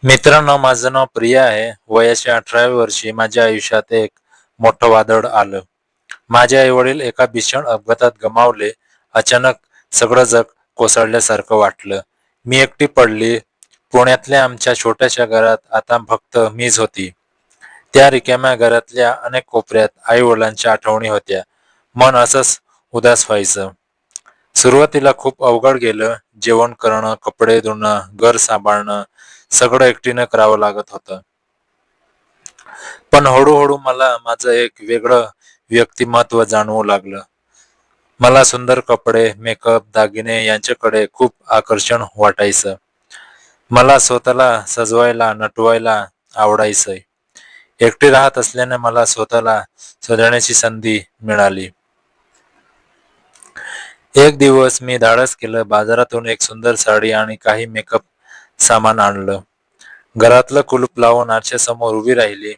मित्रांनो, माझं नाव प्रिया आहे. वयाच्या 18व्या वर्षी माझ्या आयुष्यात एक मोठं वादळ आलं. माझे आई-वडील एका भीषण अपघातात गमावले. अचानक सगळं जग कोसळल्यासारखं वाटलं. मी एकटी पडली. पुण्यातल्या आमच्या छोट्याशा घरात आता फक्त मीच होती. त्या रिकाम्या घरातल्या अनेक कोपऱ्यात आई-वडिलांच्या आठवणी होत्या. मन असंच उदास व्हायचं. सुरुवातीला खूप अवघड गेलं. जेवण करणं, कपडे धुणं, घर सांभाळणं सगळं एकटीनं करावं लागत होतं. पण हळूहळू मला माझं एक वेगळं व्यक्तिमत्व जाणवू लागलं. मला सुंदर कपडे, मेकअप, दागिने यांच्याकडे खूप आकर्षण वाटायचं. मला स्वतःला सजवायला, नटवायला आवडायचंय. एकटी राहत असल्याने मला स्वतःला शोधण्याची संधी मिळाली. एक दिवस मी धाडस केलं. बाजारातून एक सुंदर साडी आणि काही मेकअप सामान आणलं. घरातलं कुलूप लावून आरशासमोर उभी राहिली.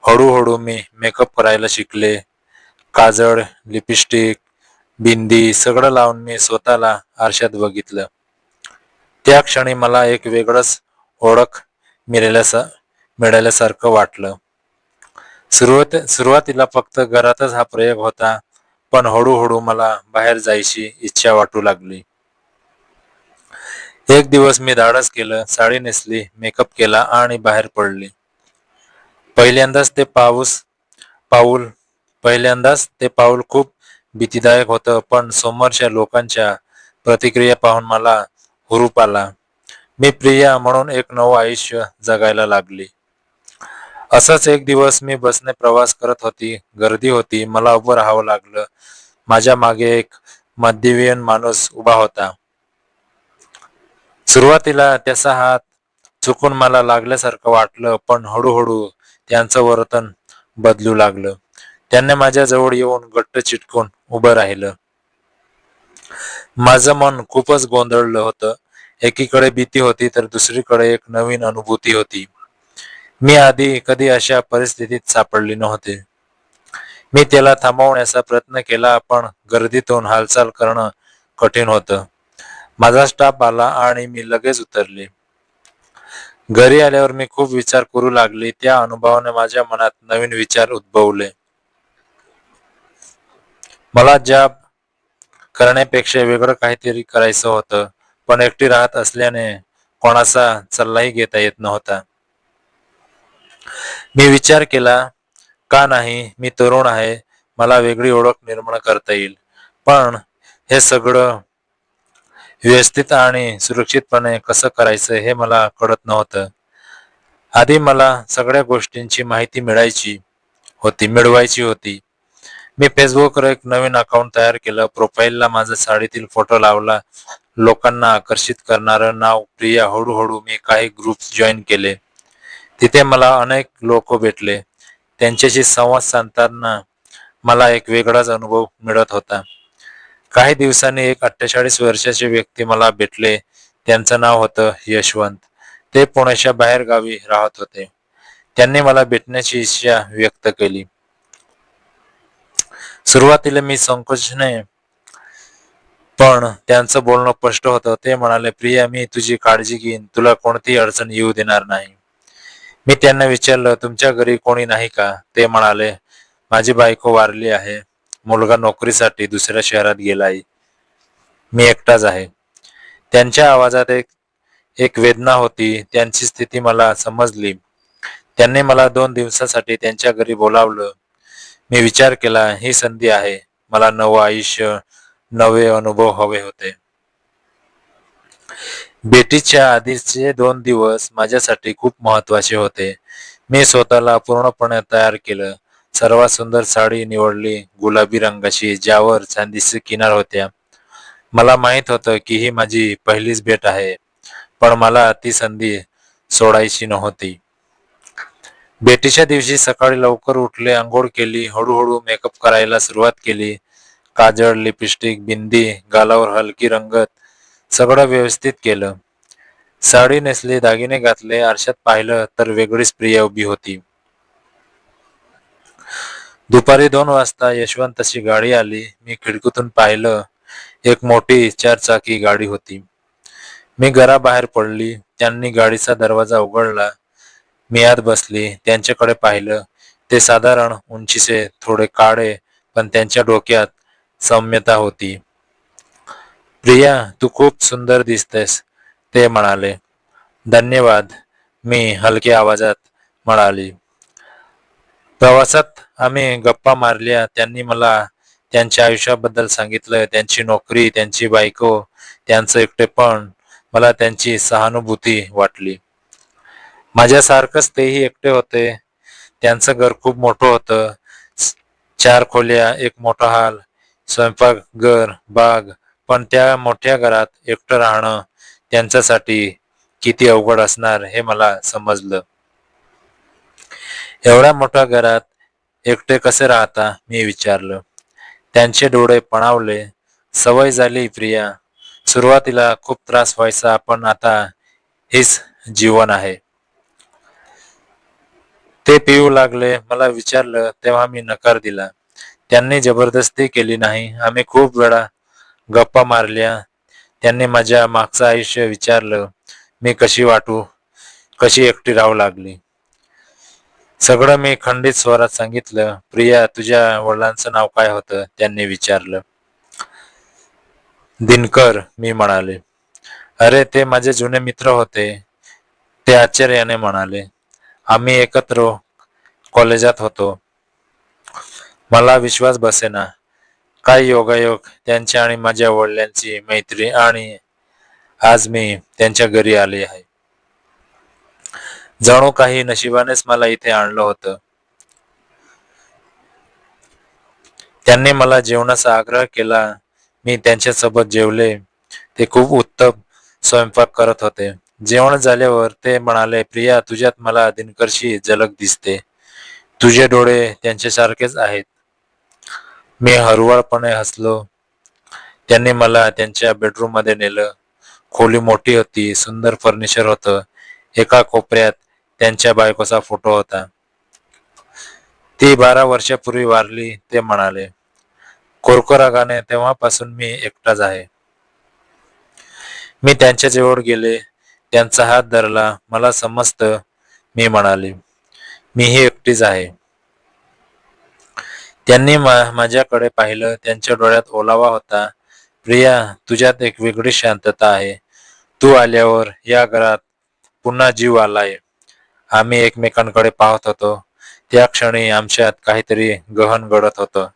हळूहळू मी मेकअप करायला शिकले. काजळ, लिपस्टिक, बिंदी सगळं लावून मी स्वतःला आरशात बघितलं. त्या क्षणी मला एक वेगळंच ओळख मिळाल्यासारखं वाटलं. सुरुवातीला फक्त घरातच हा प्रयोग होता, पण हळूहळू मला बाहेर जायची इच्छा वाटू लागली. एक दिवस मी धाडस केलं, साडी नेसली, मेकअप केला आणि बाहेर पडली. पहिल्यांदाच ते पाऊल पहिल्यांदाच ते पाऊल खूप भीतीदायक होतं, पण समोरच्या लोकांच्या प्रतिक्रिया पाहून मला हुरूप आला. मी प्रिया म्हणून एक नवं आयुष्य जगायला लागली. असंच एक दिवस मी बसने प्रवास करत होती. गर्दी होती. मला उभं राहावं लागलं. माझ्या मागे एक मध्यवियन माणूस उभा होता. सुरुवातीला त्याचा हात चुकून मला लागल्यासारखं वाटलं, पण हळूहळू त्यांचं वर्तन बदलू लागलं. त्याने माझ्याजवळ येऊन घट्ट चिटकून उभं राहिलं. माझं मन खूपच गोंधळलं होतं. एकीकडे भीती होती तर दुसरीकडे एक नवीन अनुभूती होती. मी आधी कधी अशा परिस्थितीत सापडले नव्हते. मी त्याला थांबवण्याचा प्रयत्न केला, पण गर्दीतून हालचाल करणं कठीण होतं. माझा स्टाफ आला आणि मी लगेच उतरले. घरी आल्यावर मी खूप विचार करू लागले. त्या अनुभवाने माझ्या मनात नवीन विचार उद्भवले. मला जॉब करण्यापेक्षा वेगळं काहीतरी करायचं होतं, पण एकटी राहत असल्याने कोणाचा सल्लाही घेता येत नव्हता. मी विचार केला, का नाही? मी तरुण आहे. मला वेगळी ओळख निर्माण करता येईल. पण हे सगळं व्यवस्थित आणि सुरक्षितपणे कसं करायचं हे मला कळत नव्हतं. आधी मला सगळ्या गोष्टींची माहिती मिळवायची होती. मी फेसबुकवर एक नवीन अकाउंट तयार केलं. प्रोफाईलला माझा साडीतील फोटो लावला. लोकांना आकर्षित करणारं नाव प्रिया. हळूहळू मी काही ग्रुप्स जॉईन केले. तिथे मला अनेक लोक भेटले. त्यांच्याशी संवाद साधताना मला एक वेगळाच अनुभव मिळत होता. काही दिवसांनी एक 48 वर्षाचे व्यक्ती मला भेटले. त्यांचं नाव होतं यशवंत. ते पुण्याच्या बाहेर गावी राहत होते. त्यांनी मला भेटण्याची इच्छा व्यक्त केली. सुरुवातीला मी संकोचने, पण त्यांचं बोलणं स्पष्ट होतं. ते म्हणाले, प्रिया, मी तुझी काळजी घेईन. तुला कोणतीही अडचण येऊ देणार नाही. मी त्यांना विचारलं, तुमच्या घरी कोणी नाही का? ते म्हणाले, माझी बायको वारली आहे. मुलगा नोकरीसाठी दुसऱ्या शहरात गेलाय. मी एकटाच आहे. त्यांच्या आवाजात एक एक वेदना होती. त्यांची स्थिती मला समजली. त्यांनी मला 2 दिवसासाठी त्यांच्या घरी बोलावलं. मी विचार केला, ही संधी आहे. मला नवं आयुष्य, नवे अनुभव हवे होते. भेटीच्या आधीचे 2 दिवस माझ्यासाठी खूप महत्वाचे होते. मी स्वतःला पूर्णपणे तयार केलं. सर्वात सुंदर साडी निवडली, गुलाबी रंगाची, ज्यावर चांदीचे किनार होत्या. मला माहित होतं की ही माझी पहिलीच भेट आहे, पण मला ती संधी सोडायची नव्हती. भेटीच्या दिवशी सकाळी लवकर उठले, अंघोळ केली, हळूहळू मेकअप करायला सुरुवात केली. काजळ, लिपस्टिक, बिंदी, गालावर हलकी रंगत सगळं व्यवस्थित केलं. साडी नेसली, दागिने घातले. आरशात पाहिलं तर वेगळीच प्रिया उभी होती. दुपारी 2 वाजता यशवंतची गाडी आली. मी खिडकीतून पाहिलं. एक मोठी 4 चाकी गाडी होती. मी घराबाहेर पडली. त्यांनी गाडीचा दरवाजा उघडला. मी आत बसली. त्यांच्याकडे पाहिलं. ते साधारण उंचीचे, थोडे काळे, पण त्यांच्या डोक्यात सौम्यता होती. प्रिया, तू खूप सुंदर दिसतेस, ते म्हणाले. धन्यवाद, मी हलक्या आवाजात म्हणाली. प्रवासात आम्ही गप्पा मारल्या. त्यांनी मला त्यांच्या आयुष्याबद्दल सांगितलं. त्यांची नोकरी, त्यांची बायको, त्यांचं एकटेपण. मला त्यांची सहानुभूती वाटली. माझ्यासारखंच तेही एकटे होते. त्यांचं घर खूप मोठं होतं. 4 खोल्या, एक मोठा हॉल, स्वयंपाकघर, बाग. पण त्या मोठ्या घरात एकटं राहणं त्यांच्यासाठी किती अवघड असणार हे मला समजलं. एवढ्या मोठ्या घरात एकटे कसे राहता, मी विचारलं. त्यांचे डोळे पणावले. सवय झाली प्रिया. सुरुवातीला खूप त्रास व्हायचा, पण आता हेच जीवन आहे. ते पिऊ लागले. मला विचारलं तेव्हा मी नकार दिला. त्यांनी जबरदस्ती केली नाही. आम्ही खूप वेळा गप्पा मारल्या. त्यांनी माझ्या मागचं आयुष्य विचारलं. मी कशी वाटू, कशी एकटी राहू लागली. सगळं मी खंडित स्वरात सांगितलं. प्रिया, तुझ्या वडिलांचं नाव काय होतं, त्यांनी विचारलं. दिनकर, मी म्हणाले. अरे, ते माझे जुने मित्र होते, ते आश्चर्याने म्हणाले. आम्ही एकत्र कॉलेजात होतो. मला विश्वास बसेना. काय योगायोग, त्यांच्या आणि माझ्या वडिलांची मैत्री, आणि आज मी त्यांच्या घरी आले आहे. जणू काही नशिबानेच मला इथे आणलं होतं. त्यांनी मला जेवणाचा आग्रह केला. मी त्यांच्यासोबत जेवले. ते खूप उत्तम स्वयंपाक करत होते. जेवण झाल्यावर ते म्हणाले, प्रिया, तुझ्यात मला दिनकरची झलक दिसते. तुझे डोळे त्यांच्यासारखेच आहेत. मी हळुवारपणे हसलो. त्यांनी मला त्यांच्या बेडरूम मध्ये नेलं. खोली मोठी होती. सुंदर फर्निचर होतं. एका कोपऱ्यात त्यांच्या बायकोचा फोटो होता. ती 12 वर्षापूर्वी वारली, ते म्हणाले. कोरकोरागाने, तेव्हापासून मी एकटाच आहे. मी त्यांच्याजवळ गेले. त्यांचा हात धरला. मला समजतं, मी म्हणाली. मीही एकटीच आहे. त्यांनी माझ्याकडे पाहिलं. त्यांच्या डोळ्यात ओलावा होता. प्रिया, तुझ्यात एक वेगळी शांतता आहे. तू आल्यावर या घरात पुन्हा जीव आलाय. आम्ही एकमेकांकडे पाहत होतो. त्या क्षणी आमच्यात काहीतरी गहन घडत होतं.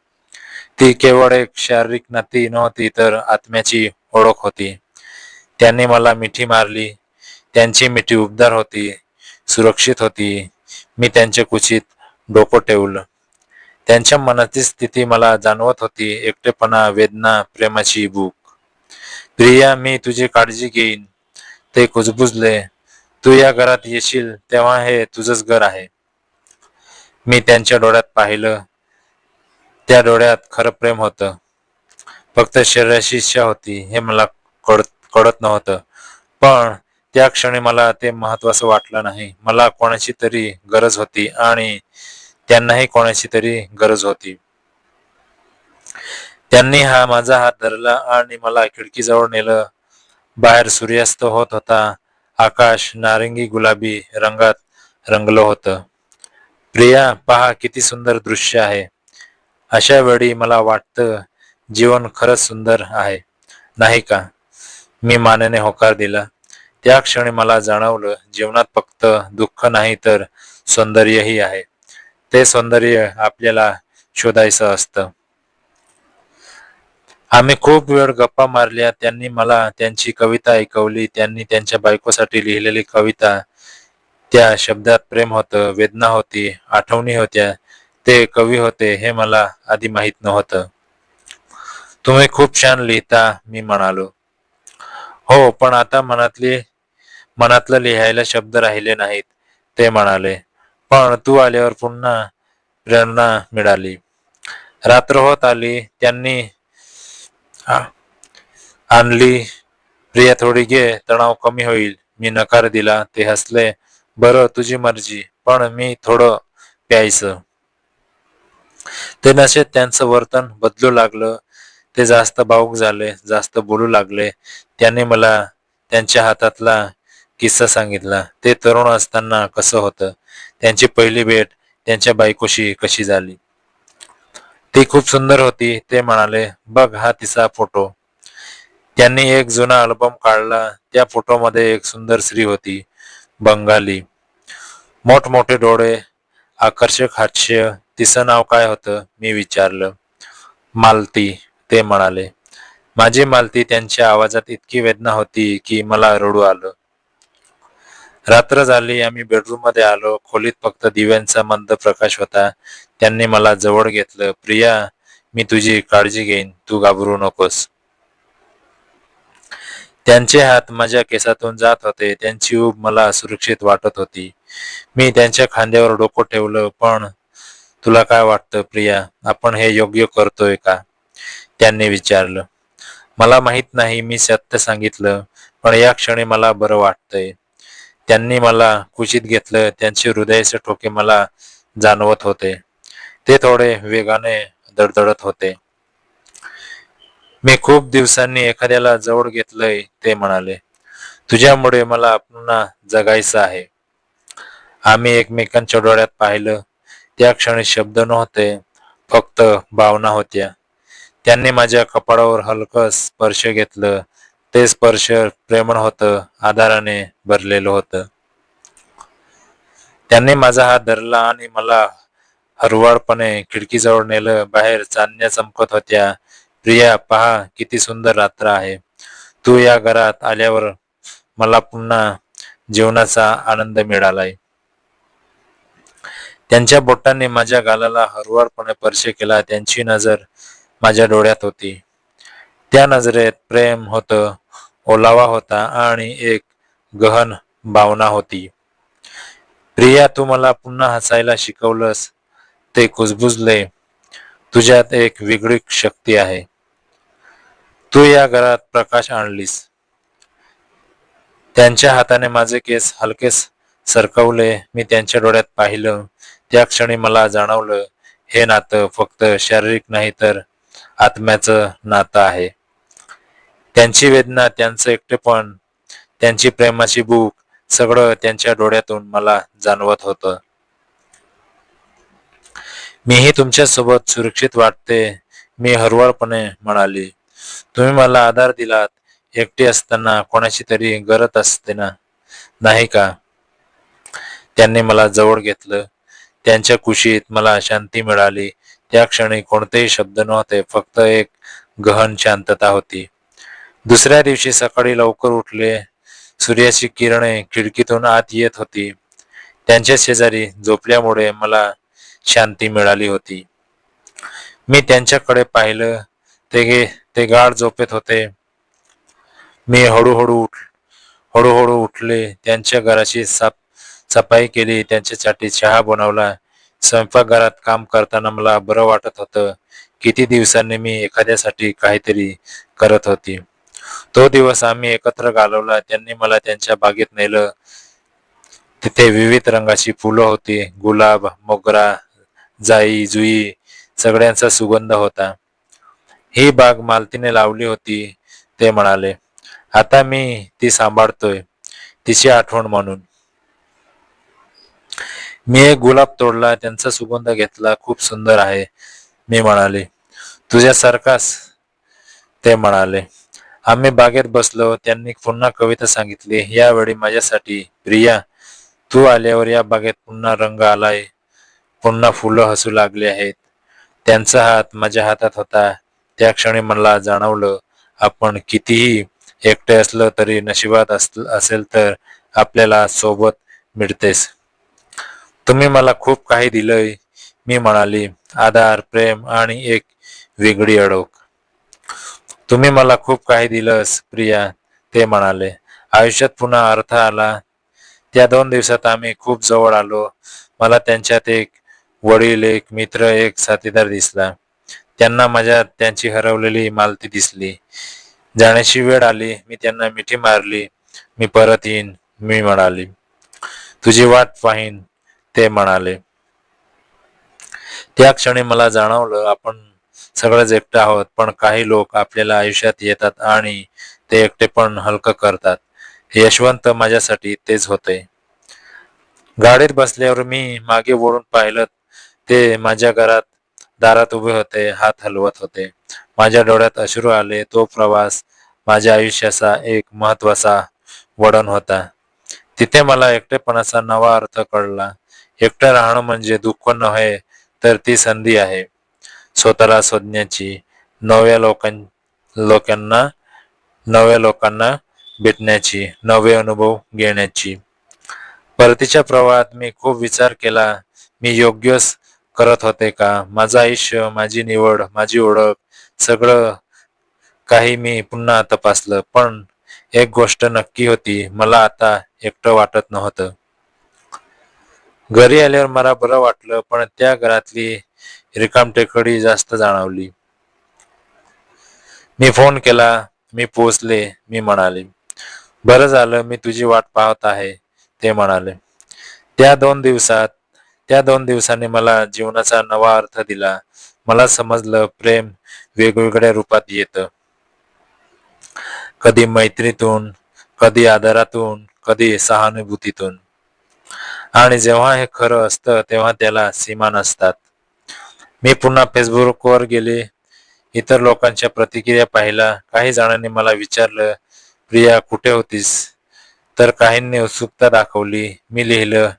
ती केवळ एक शारीरिक नाती नव्हती, तर आत्म्याची ओळख होती. त्यांनी मला मिठी मारली. त्यांची मिठी उबदार होती, सुरक्षित होती. मी त्यांच्या कुशीत डोकं ठेवलं. त्यांच्या मनाची स्थिती मला जाणवत होती. एकटेपणा, वेदना, प्रेमाची भूक. प्रिया, मी तुझी काळजी घेईन, ते कुजबुजले. तू या घरात येशील तेव्हा हे तुझंच घर आहे. मी त्यांच्या डोळ्यात पाहिलं. त्या डोळ्यात खरं प्रेम होतं. फक्त शरीराची इच्छा होती हे मला कळत नव्हतं. पण त्या क्षणी मला ते महत्वाचं वाटलं नाही. मला कोणाची तरी गरज होती, आणि त्यांनाही कोणाची तरी गरज होती. त्यांनी माझा हात धरला आणि मला खिडकीजवळ नेलं. बाहेर सूर्यास्त होत होता. आकाश नारिंगी गुलाबी रंगात रंगलं होतं. प्रिया, पहा किती सुंदर दृश्य आहे. अशा वेळी मला वाटतं, जीवन खरंच सुंदर आहे, नाही का? मी मानेने होकार दिला. त्या क्षणी मला जाणवलं, जीवनात फक्त दुःख नाही, तर सौंदर्यही आहे. ते सौंदर्य आपल्याला शोधायचं असतं. आम्ही खूप वेळ गप्पा मारल्या. त्यांनी मला त्यांची कविता ऐकवली. त्यांनी त्यांच्या बायकोसाठी लिहिलेली कविता. त्या शब्दात प्रेम होतं, वेदना होती, आठवणी होत्या. ते कवी होते हे मला आधी माहित नव्हतं. तुम्ही खूप छान लिहिता, मी म्हणालो. हो, पण आता मनातलं लिहायला शब्द राहिले नाहीत, ते म्हणाले. पण तू आल्यावर पुन्हा प्रेरणा मिळाली. रात्र होत आली. त्यांनी आणली. प्रिया, थोडी घे, तणाव कमी होईल. मी नकार दिला. ते हसले. बरं, तुझी मर्जी, पण मी थोडं प्यायचं. ते नशेत त्यांचं वर्तन बदलू लागलं. ते जास्त भावूक झाले, जास्त बोलू लागले. त्यांनी मला त्यांच्या हातातला किस्सा सांगितला. ते तरुण असताना कसं होतं, त्यांची पहिली भेट त्यांच्या बायकोशी कशी झाली. ती खूप सुंदर होती, ते म्हणाले. बघ हा तिचा फोटो. त्यांनी एक जुना अल्बम काढला. त्या फोटोमध्ये एक सुंदर स्त्री होती, बंगाली, मोठमोठे डोळे, आकर्षक हास्य. तिचं नाव काय होतं मी विचारलं. मालती, ते म्हणाले. माझी मालती. त्यांच्या आवाजात इतकी वेदना होती की मला रडू आलं. रात्र झाली. आम्ही बेडरूम मध्ये आलो. खोलीत फक्त दिव्यांचा मंद प्रकाश होता. त्यांनी मला जवळ घेतलं. प्रिया, मी तुझी काळजी घेईन, तू घाबरू नकोस. त्यांचे हात माझ्या केसातून जात होते. त्यांची ऊब मला सुरक्षित वाटत होती. मी त्यांच्या खांद्यावर डोकं ठेवलं. पण तुला काय वाटतं प्रिया, आपण हे योग्य करतोय का, त्यांनी विचारलं. मला माहित नाही, मी सत्य सांगितलं. पण या क्षणी मला बरं वाटतंय. त्यांनी मला कुशीत घेतलं. त्यांचे हृदयाचे ठोके मला जाणवत होते. ते थोडे वेगाने धडधडत होते. मी खूप दिवसांनी एखाद्याला जवळ घेतलंय, ते म्हणाले. तुझ्यामुळे मला पुन्हा जगायचं आहे. आम्ही एकमेकांच्या डोळ्यात पाहिलं. त्या क्षणी शब्द नव्हते, फक्त भावना होत्या. त्यांनी माझ्या कपाळावर हलकं स्पर्श घेतलं. ते स्पर्श प्रेमळ होतं, आधाराने भरलेलं होतं. त्यांनी माझा हात धरला आणि मला हळुवारपणे खिडकीजवळ नेलं. बाहेर चांदण्या चमकत होत्या. प्रिया, पहा किती सुंदर रात्र आहे. तू या घरात आल्यावर मला पुन्हा जीवनाचा आनंद मिळालाय. त्यांच्या बोटांनी माझ्या गालाला हळुवारपणे स्पर्श केला. त्यांची नजर माझ्या डोळ्यात होती. त्या नजरेत प्रेम होतं, ओलावा होता आणि एक गहन भावना होती. प्रिया, तू मला पुन्हा हसायला शिकवलंस, ते कुजबुजले. तुझ्यात एक वेगळी शक्ती आहे. तू या घरात प्रकाश आणलीस. त्यांच्या हाताने माझे केस हलके सरकवले. मी त्यांच्या डोळ्यात पाहिलं. त्या क्षणी मला जाणवलं, हे नातं फक्त शारीरिक नाही तर आत्म्याचं नातं आहे. त्यांची वेदना, त्यांचं एकटेपण, त्यांची प्रेमाची भूक, सगळं त्यांच्या डोळ्यातून मला जाणवत होतं. मीही तुमच्यासोबत सुरक्षित वाटते, मी हळुवारपणे म्हणाली. तुम्ही मला आधार दिलात. एकटी असताना कोणाची तरी गरज असते ना, नाही का. त्यांनी मला जवळ घेतलं. त्यांच्या कुशीत मला शांती मिळाली. त्या क्षणी कोणतेही शब्द नव्हते, फक्त एक गहन शांतता होती. दुसऱ्या दिवशी सकाळी लवकर उठले. सूर्याची किरणे खिडकीतून आत येत होती. त्यांच्या शेजारी झोपल्यामुळे मला शांती मिळाली होती. मी त्यांच्याकडे पाहिलं. ते गाढ झोपेत होते. मी हळूहळू उठले. त्यांच्या घराची सफाई केली. त्यांच्यासाठी चहा बनवला. स्वयंपाकघरात काम करताना मला बरं वाटत होतं. किती दिवसांनी मी एखाद्यासाठी काहीतरी करत होती. तो दिवस आम्ही एकत्र घालवला. त्यांनी मला त्यांच्या बागेत नेलं. तिथे विविध रंगाची फुलं होती. गुलाब, मोगरा, जाई जुई, सगळ्यांचा सुगंध होता. ही बाग मालतीने लावली होती, ते म्हणाले. आता मी ती सांभाळतोय, तिची आठवण म्हणून. मी एक गुलाब तोडला. त्यांचा सुगंध घेतला. खूप सुंदर आहे, मी म्हणाले. तुझ्यासारखाच, ते म्हणाले. आम्ही बागेत बसलो. त्यांनी पुन्हा कविता सांगितली. यावेळी माझ्यासाठी. प्रिया, तू आल्यावर या बागेत पुन्हा रंग आलाय. पुन्हा फुलं हसू लागली आहेत. त्यांचा हात माझ्या हातात होता. त्या क्षणी मला जाणवलं, आपण कितीही एकटे असलं तरी नशिबात असेल तर आपल्याला सोबत मिळतेस. तुम्ही मला खूप काही दिलंय, मी म्हणाली. आधार, प्रेम आणि एक वेगळी ओळख. तुम्ही मला खूप काही दिलंस प्रिया, ते म्हणाले. आयुष्यात पुन्हा अर्थ आला. त्या 2 दिवसात आम्ही खूप जवळ आलो. मला त्यांच्यात एक वडील, एक मित्र, एक साथीदार दिसला. त्यांना माझ्यात त्यांची हरवलेली मालती दिसली. जाण्याची वेळ आली. मी त्यांना मिठी मारली. मी परत येईन, मी म्हणाली. तुझी वाट पाहीन, ते म्हणाले. त्या क्षणी मला जाणवलं, आपण सगळेच एकटे आहोत. पण काही लोक आपल्याला आयुष्यात येतात आणि ते एकटेपण हलकं करतात. यशवंत माझ्यासाठी तेच होते. गाडीत बसल्यावर मी मागे वळून पाहिलं. ते माझ्या घरात दारात उभे होते, हात हलवत होते. माझ्या डोळ्यात अश्रू आले. तो प्रवास माझ्या आयुष्याचा एक महत्वाचा वळण होता. तिथे मला एकटेपणाचा नवा अर्थ कळला. एकटं राहणं म्हणजे दुःख नव्हे, तर ती संधी आहे स्वतःला शोधण्याची, नव्या लोकांना नव्या लोकांना भेटण्याची, नवे अनुभव घेण्याची. परतीच्या प्रवाहात मी खूप विचार केला. मी योग्यच करत होते का? माझं आयुष्य, माझी निवड, माझी ओळख, सगळं काही मी पुन्हा तपासलं. पण एक गोष्ट नक्की होती, मला आता एकटं वाटत नव्हतं. घरी आल्यावर मला बरं वाटलं, पण त्या घरातली रिकामटेकडी जास्त जाणवली. मी फोन केला. मी पोहोचले. मी म्हणाले, बरं झालं, मी तुझी वाट पाहत आहे, ते म्हणाले. त्या 2 दिवसात त्या 2 दिवसांनी मला जीवनाचा नवा अर्थ दिला. मला समजलं, प्रेम वेगवेगळ्या रूपात येतं. कधी मैत्रीतून, कधी आदरातून, कधी सहानुभूतीतून. आणि जेव्हा हे खरं असतं तेव्हा त्याला सीमा नसतात. मी पुन्हा फेसबुकवर गेले. इतर लोकांच्या प्रतिक्रिया पाहिल्या. काही जणांनी मला विचारलं, प्रिया कुठे होतीस? तर काहींनी उत्सुकता दाखवली. मी लिहिलं,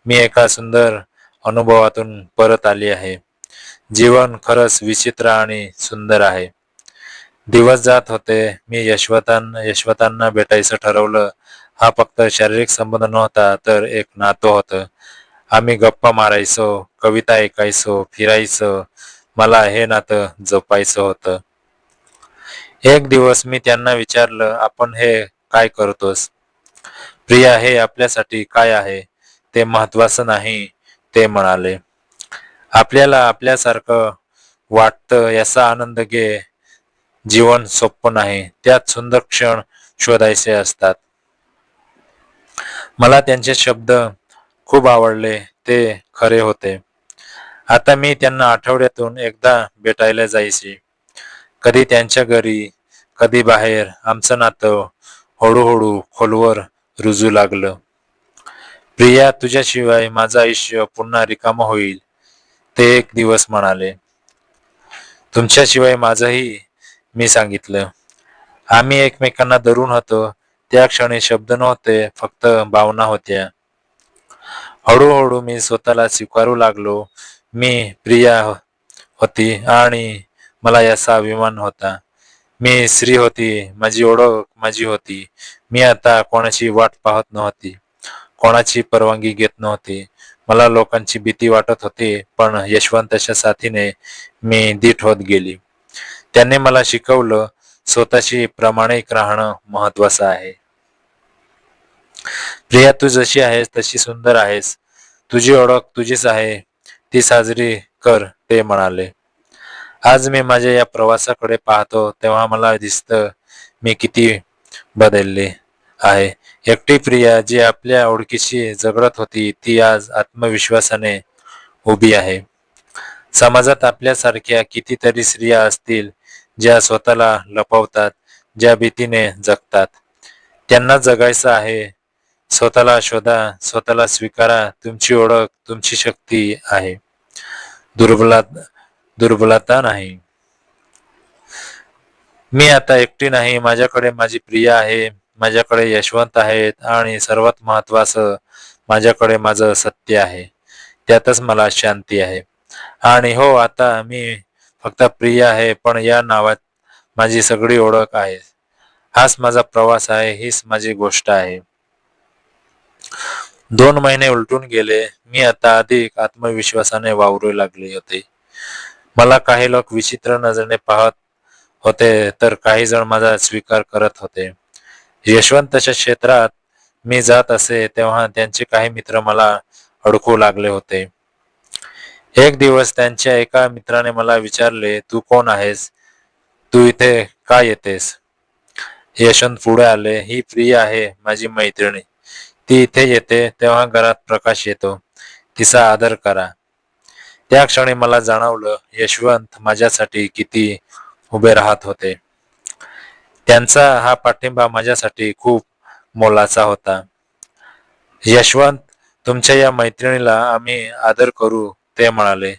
मी एका सुंदर अनुभवातून परत आली आहे. जीवन खरंच विचित्र आणि सुंदर आहे. दिवस जात होते. मी यशवंतांना भेटायचं ठरवलं. हा फक्त शारीरिक संबंध नव्हता, तर एक नातं होतं. आम्ही गप्पा मारायचो, कविता ऐकायचो, फिरायचो. मला हे नातं जपायचं होतं. एक दिवस मी त्यांना विचारलं, आपण हे काय करतोस? प्रिया, हे आपल्यासाठी काय आहे ते महत्वाचं नाही, ते म्हणाले. आपल्याला आपल्यासारखं वाटतं याचा आनंद घे. जीवन सोपं नाही, त्यात सुंदर क्षण शोधायचे असतात. मला त्यांचे शब्द खूप आवडले. ते खरे होते. आता मी त्यांना आठवड्यातून एकदा भेटायला जायचे. कधी त्यांच्या घरी, कधी बाहेर. आमचं नातं हळूहळू खोलवर रुजू लागलं. प्रिया, तुझ्याशिवाय माझं आयुष्य पुन्हा रिकामं होईल, ते एक दिवस म्हणाले. तुमच्याशिवाय माझंही, मी सांगितलं. आम्ही एकमेकांना धरून होतो. त्या क्षणी शब्द नव्हते, फक्त भावना होत्या. हळूहळू मी स्वतःला स्वीकारू लागलो. मी प्रिया होती आणि मला याचा अभिमान होता. मी स्त्री होती, माझी ओळख माझी होती. मी आता कोणाची वाट पाहत नव्हती, कोणाची परवानगी घेत नव्हती. मला लोकांची भीती वाटत होती, पण यशवंतच्या साथीने मी धीट होत गेली. त्याने मला शिकवलं, स्वतःशी प्रामाणिक राहणं महत्वाचं आहे. प्रिया, तू जशी आहेस तशी सुंदर आहेस. तुझी ओळख तुझीच आहे, ती साजरी कर, ते म्हणाले. आज मी माझ्या या प्रवासाकडे पाहतो तेव्हा मला दिसतं, मी किती बदलले आहे. एकटी प्रिया, जी आपल्या ओळखीशी झगडत होती, ती आज आत्मविश्वासाने उभी आहे. समाजात आपल्यासारख्या कितीतरी स्त्रिया असतील, ज्या स्वतःला लपवतात, ज्या भीतीने जगतात. त्यांना जगायचं आहे. स्वतःला शोधा, स्वतःला स्वीकारा. तुमची ओळख तुमची शक्ती आहे, दुर्बला दुर्बलता नाही. मी आता एकटी नाही. माझ्याकडे माझी प्रिया आहे, माझ्याकडे यशवंत आहेत आणि सर्वात महत्वाचं, माझ्याकडे माझं सत्य आहे. त्यातच मला शांती आहे. आणि हो, आता मी फक्त प्रिया आहे, पण या नावात माझी सगळी ओळख आहे. हाच माझा प्रवास आहे, हीच माझी गोष्ट आहे. 2 महिने उलटून गेले. मी आता अधिक आत्मविश्वासाने वावरू लागले होते. मला काही लोक विचित्र नजरेने पाहत होते, तर काही जण माझा स्वीकार करत होते. यशवंतच्या क्षेत्रात मी जात असे तेव्हा त्यांचे काही मित्र मला अडकू लागले होते. एक दिवस त्यांच्या एका मित्राने मला विचारले, तू कोण आहेस? तू इथे का येतेस? यशवंत पुढे आले. ही प्रिया आहे, माझी मैत्रिणी. ती इथे येते तेव्हा घरात प्रकाश येतो. तिचा आदर करा. त्या क्षणी मला जाणवलं, यशवंत माझ्यासाठी किती उभे राहत होते. त्यांचा हा पाठिंबा माझ्यासाठी खूप मोलाचा होता. यशवंत, तुमच्या या मैत्रिणीला आम्ही आदर करू, ते म्हणाले.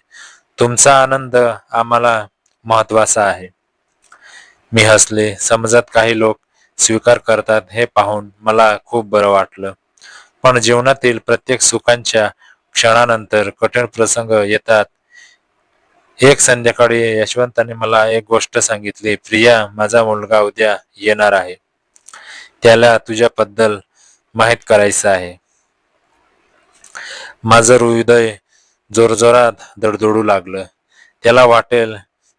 तुमचा आनंद आम्हाला महत्वाचा आहे. मी हसले. समाजात काही लोक स्वीकार करतात हे पाहून मला खूप बरं वाटलं. पण जीवनातील प्रत्येक सुखांच्या क्षणानंतर कठीण प्रसंग येतात. एक संध्याकाळी यशवंताने मला एक गोष्ट सांगितली. प्रिया, माझा मुलगा उद्या येणार आहे. त्याला तुझ्याबद्दल माहीत करायचं आहे. माझं हृदय जोरजोरात धडधडू लागलं. त्याला वाटेल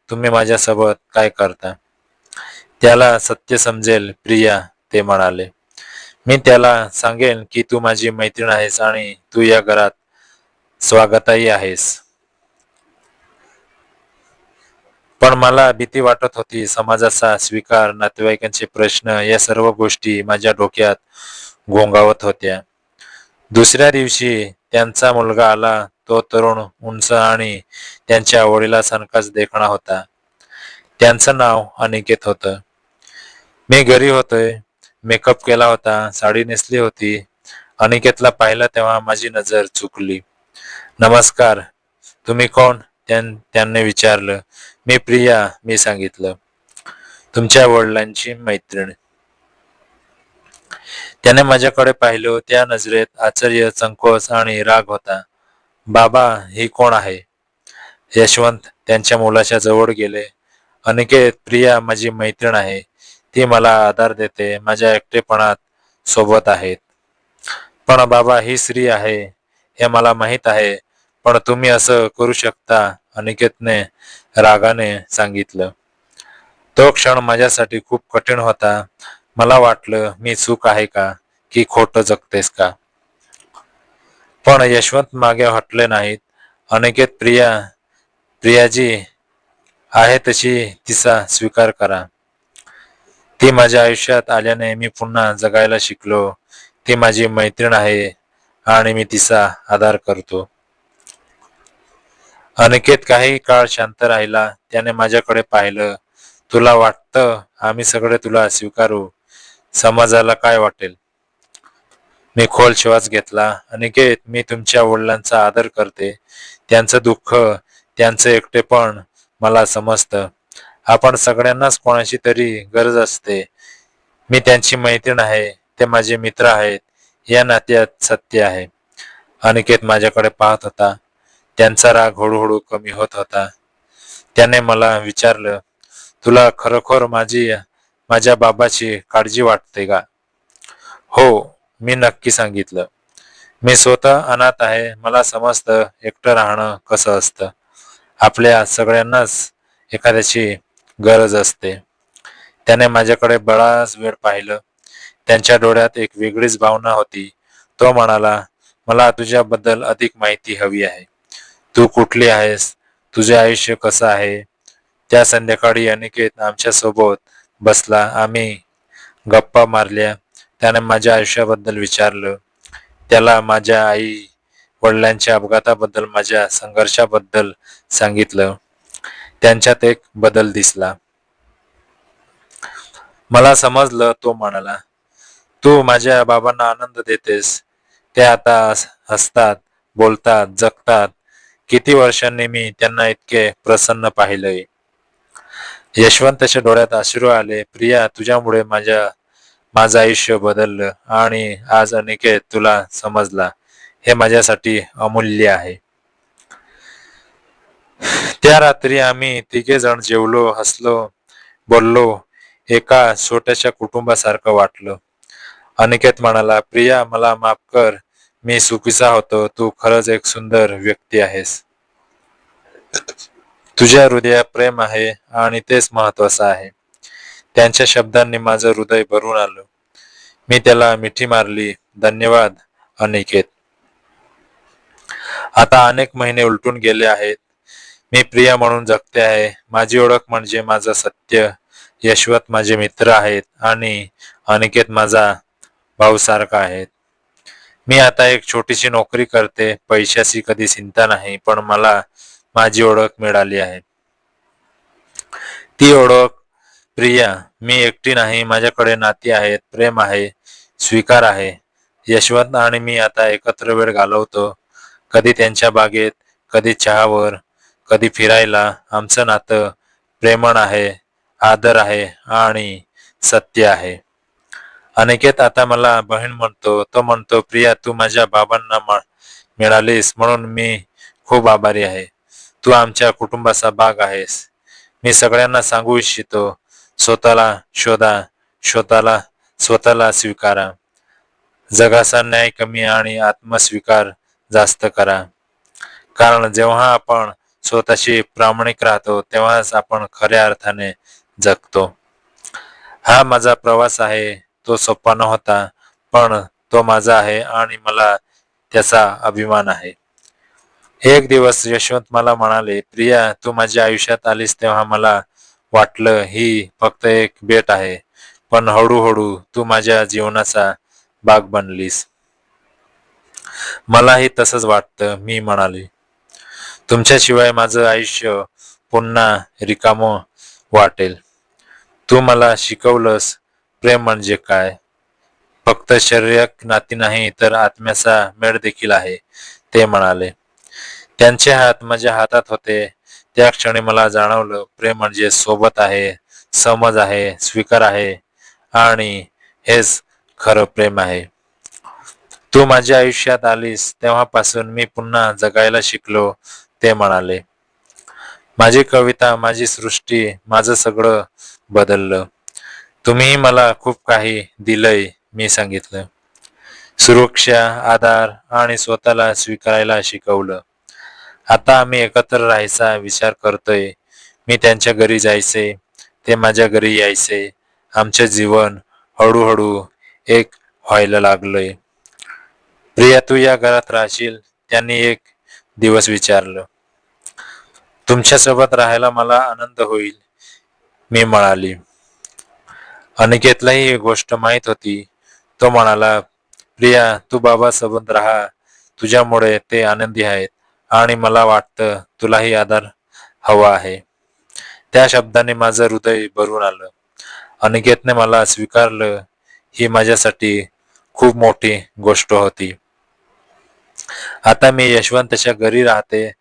तुम्ही माझ्यासोबत काय करता. त्याला सत्य समजेल प्रिया, ते म्हणाले. मी त्याला सांगेन की तू माझी मैत्रीण आहेस आणि तू या घरात स्वागताही आहेस. पण मला भीती वाटत होती. समाजाचा स्वीकार, नातेवाईकांचे प्रश्न, या सर्व गोष्टी माझ्या डोक्यात घोंगावत होत्या. दुसऱ्या दिवशी त्यांचा मुलगा आला. तो तरुण, उंच आणि त्यांच्या वडिलांसारखाच देखणा होता. त्यांचं नाव अनिकेत होतं. मी घरी होतोय. मेकअप केला होता, साडी नेसली होती. अनिकेतला पाहिलं तेव्हा माझी नजर चुकली. नमस्कार, तुम्ही कोण? त्यांनी विचारलं. मी प्रिया, मी सांगितलं. तुमच्या वडिलांची मैत्रीण. त्याने माझ्याकडे पाहिलं. त्या नजरेत आश्चर्य, संकोच आणि राग होता. बाबा, ही कोण आहे? यशवंत त्यांच्या मुलाच्या जवळ गेले. अनिकेत, प्रिया माझी मैत्रीण आहे. ती मला आधार देते. माझ्या एकटेपणात सोबत आहेत. पण बाबा, ही स्त्री आहे हे मला माहीत आहे. पण तुम्ही असं करू शकता, अनिकेतने रागाने सांगितलं. तो क्षण माझ्यासाठी खूप कठीण होता. मला वाटलं, मी चूक आहे का, की खोटं जगतेस का? पण यशवंत मागे हटले नाहीत. अनिकेत, प्रियाजी आहे तशी तिचा स्वीकार करा. ती माझ्या आयुष्यात आल्याने मी पुन्हा जगायला शिकलो. ती माझी मैत्रीण आहे आणि मी तिचा आदर करतो. अनिकेत काही काळ शांत राहिला. त्याने माझ्याकडे पाहिलं. तुला वाटतं आम्ही सगळे तुला स्वीकारू? समाजाला काय वाटेल? मी खोल श्वास घेतला. अनिकेत, मी तुमच्या वडिलांचा आदर करते. त्यांचं दुःख, त्यांचं एकटेपण मला समजतं. आपण सगळ्यांनाच कोणाची तरी गरज असते. मी त्यांची मैत्रीण आहे. ते माझे मित्र आहेत. या नात्यात सत्य आहे. अनिकेत माझ्याकडे पाहत होता. त्यांचा राग हळूहळू कमी होत होता. त्याने मला विचारलं, तुला खरोखर माझ्या बाबाची काळजी वाटते का? हो, मी नक्की सांगितलं. मी स्वतः अनाथ आहे. मला समजतं एकटं राहणं कसं असतं. आपल्या सगळ्यांनाच एखाद्याची गरज असते. त्याने माझ्याकडे बराच वेळ पाहिलं. त्यांच्या डोळ्यात एक वेगळीच भावना होती. तो म्हणाला, मला तुझ्याबद्दल अधिक माहिती हवी आहे. तू कुठली आहेस? तुझे आयुष्य कसं आहे? त्या संध्याकाळी अनिकेत आमच्या सोबत बसला. आम्ही गप्पा मारल्या. त्याने माझ्या आयुष्याबद्दल विचारलं. त्याला माझ्या आई वडिलांच्या अपघाताबद्दल, माझ्या संघर्षाबद्दल सांगितलं. त्यांच्यात एक बदल दिसला. मला समजलं. तो म्हणाला, तू माझ्या बाबांना आनंद देतेस. ते आता हसतात, बोलतात, जगतात. किती वर्षांनी मी त्यांना इतके प्रसन्न पाहिलंय. यशवंतच्या डोळ्यात अश्रू आले. प्रिया, तुझ्यामुळे माझं आयुष्य बदललं आणि आज अनिकेत तुला समजला, हे माझ्यासाठी अमूल्य आहे. त्या रात्री आम्ही तिघे जण जेवलो, हसलो, बोललो. एका छोट्याशा कुटुंबासारखं वाटलं. अनिकेत म्हणाला, प्रिया, मला माफ कर. मी चुकीचा होतो. तू खरंच एक सुंदर व्यक्ती आहेस. तुझ्या हृदयात प्रेम आहे आणि तेच महत्वाचं आहे. त्यांच्या शब्दांनी माझं हृदय भरून आलं. मी त्याला मिठी मारली. धन्यवाद अनिकेत. आता अनेक महिने उलटून गेले आहेत. मी प्रिया म्हणून जगते आहे. माझी ओळख म्हणजे माझं सत्य. यशवंत माझे मित्र आहेत आणि अनिकेत माझा भाऊ सारखा आहेत. मी आता एक छोटीशी नोकरी करते. पैशाची कधी चिंता नाही. पण मला माझी ओळख मिळाली आहे. ती ओळख प्रिया. मी एकटी नाही. माझ्याकडे नाती आहेत, प्रेम आहे, स्वीकार आहे. यशवंत आणि मी आता एकत्र वेळ घालवतो. कधी त्यांच्या बागेत, कधी चहावर, कधी फिरायला. आमचं नातं प्रेमळ आहे, आदर आहे आणि सत्य आहे. अनिकेत आता मला बहीण म्हणतो. तो म्हणतो, प्रिया तू माझ्या बाबांना मिळालीस म्हणून मी खूप आभारी आहे. तू आमच्या कुटुंबाचा भाग आहेस. मी सगळ्यांना सांगू इच्छितो, स्वतःला शोधा, स्वतःला स्वतःला स्वीकारा. जगाचा न्याय कमी आणि आत्मस्वीकार जास्त करा. कारण जेव्हा आपण स्वतःशी प्रामाणिक राहतो तेव्हाच आपण खऱ्या अर्थाने जगतो. हा माझा प्रवास आहे. तो सोपा नव्हता, पण तो माझा आहे आणि मला त्याचा अभिमान आहे. एक दिवस यशवंत मला म्हणाले, प्रिया तू माझ्या आयुष्यात आलीस तेव्हा मला वाटलं ही फक्त एक भेट आहे, पण हळूहळू तू माझ्या जीवनाचा भाग बनलीस. मलाही तसंच वाटतं, मी म्हणाले. तुमच्याशिवाय माझं आयुष्य पुन्हा रिकामं वाटेल. तू मला शिकवलंस प्रेम म्हणजे काय. फक्त शारीरिक नाती नाही तर आत्म्याचा मेळ देखील आहे, ते म्हणाले. त्यांचे हात माझ्या हातात होते. त्या क्षणी मला जाणवलं, प्रेम म्हणजे सोबत आहे, समज आहे, स्वीकार आहे आणि हेच खरं प्रेम आहे. तू माझ्या आयुष्यात आलीस तेव्हापासून मी पुन्हा जगायला शिकलो, ते म्हणाले. माझी कविता, माझी सृष्टी, माझं सगळं बदललं. तुम्ही मला खूप काही दिलंय, मी सांगितलं. सुरक्षा, आधार आणि स्वतःला स्वीकारायला शिकवलं. आता आम्ही एकत्र राहायचा विचार करतोय. मी त्यांच्या घरी जायचे, ते माझ्या घरी यायचे. आमचे जीवन हळूहळू एक व्हायला लागलंय. प्रिया तू या घरात राहशील, त्यांनी एक दिवस विचारलं. तुमच्यासोबत राहायला मला आनंद होईल, मी म्हणाली. अनिकेतलाही ही गोष्ट माहीत होती. तो म्हणाला, प्रिया तू बाबासोबत राहा, तुझ्यामुळे ते आनंदी आहेत आणि मला वाटतं तुलाही आधार हवा आहे. त्या शब्दाने माझं हृदय भरून आलं. अनिकेतने मला स्वीकारलं ही माझ्यासाठी खूप मोठी गोष्ट होती. आता मी यशवंतच्या घरी राहते,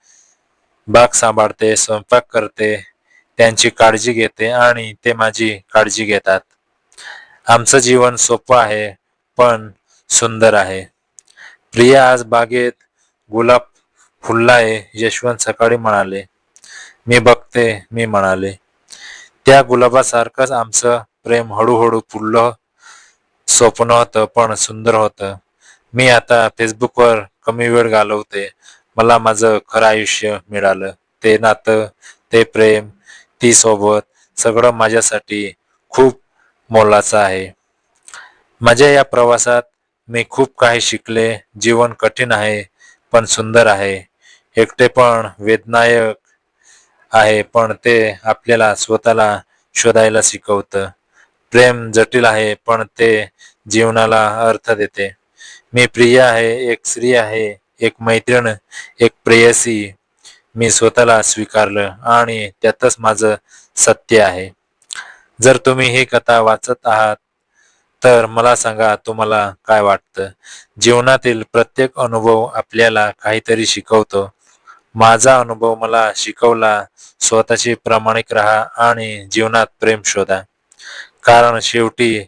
बाग सांभाळते, स्वयंपाक करते, त्यांची काळजी घेते आणि ते माझी काळजी घेतात. आमचं जीवन सोपं आहे, पण सुंदर आहे. प्रिया आज बागेत गुलाब फुललाय, यशवंत सकाळी म्हणाले. मी बघते, मी म्हणाले. त्या गुलाबासारखंच आमचं प्रेम हळूहळू फुललं. सोपं होतं, पण सुंदर होतं. मी आता फेसबुकवर कमी वेळ घालवते. मला माझं खरं आयुष्य मिळालं. ते नातं, ते प्रेम, ती सोबत, सगळं माझ्यासाठी खूप मोलाचं आहे. माझ्या या प्रवासात मी खूप काही शिकले. जीवन कठीण आहे, पण सुंदर आहे. एकटेपण वेदनायक आहे, पण ते आपल्याला स्वतःला शोधायला शिकवतं. प्रेम जटिल आहे, पण ते जीवनाला अर्थ देते. मी प्रिय आहे, एक स्त्री आहे, एक मैत्रीण, एक प्रेयसी. मी स्वतःला स्वीकारलं आणि त्यातच माझं सत्य आहे. जर तुम्ही ही कथा वाचत आहात तर मला सांगा तुम्हाला काय वाटतं. जीवनातील प्रत्येक अनुभव आपल्याला काहीतरी शिकवतो. माझा अनुभव मला शिकवला, स्वतःशी प्रामाणिक राहा आणि जीवनात प्रेम शोधा. कारण शेवटी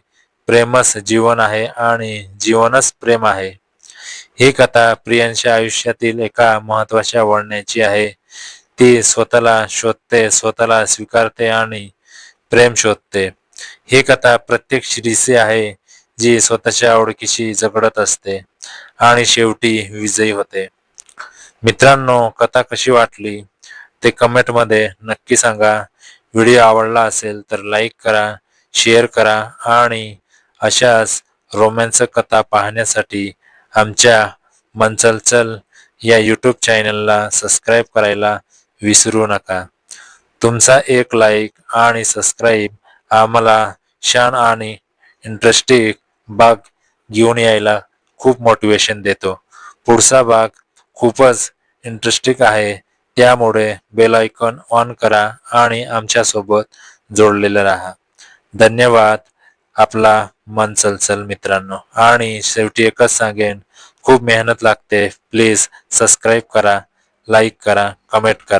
प्रेमच जीवन आहे आणि जीवनच प्रेम आहे. ही कथा प्रियांच्या आयुष्यातील एका महत्वाच्या वळणाची आहे. ती स्वतःला शोधते, स्वतःला स्वीकारते आणि प्रेम शोधते. ही कथा प्रत्येक स्त्रीची आहे, जी स्वतःच्या ओळखीशी झगडत असते आणि शेवटी विजयी होते. मित्रांनो, कथा कशी वाटली ते कमेंटमध्ये नक्की सांगा. व्हिडिओ आवडला असेल तर लाईक करा, शेअर करा आणि अशाच रोमॅन्स कथा पाहण्यासाठी आमच्या मनचलचल या यूट्यूब चॅनलला सबस्क्राईब करायला विसरू नका. तुमचा एक लाईक आणि सबस्क्राईब आम्हाला छान आणि इंटरेस्टिंग भाग घेऊन यायला खूप मोटिवेशन देतो. पुढचा भाग खूपच इंटरेस्टिंग आहे, त्यामुळे बेल आयकॉन ऑन करा आणि आमच्यासोबत जोडलेले राहा. धन्यवाद. आपला मन चलचल मित्रांनो. आणि शेवटी एकच सांगेन, खूप मेहनत लागते. प्लीज सबस्क्राईब करा, लाईक करा, कमेंट करा.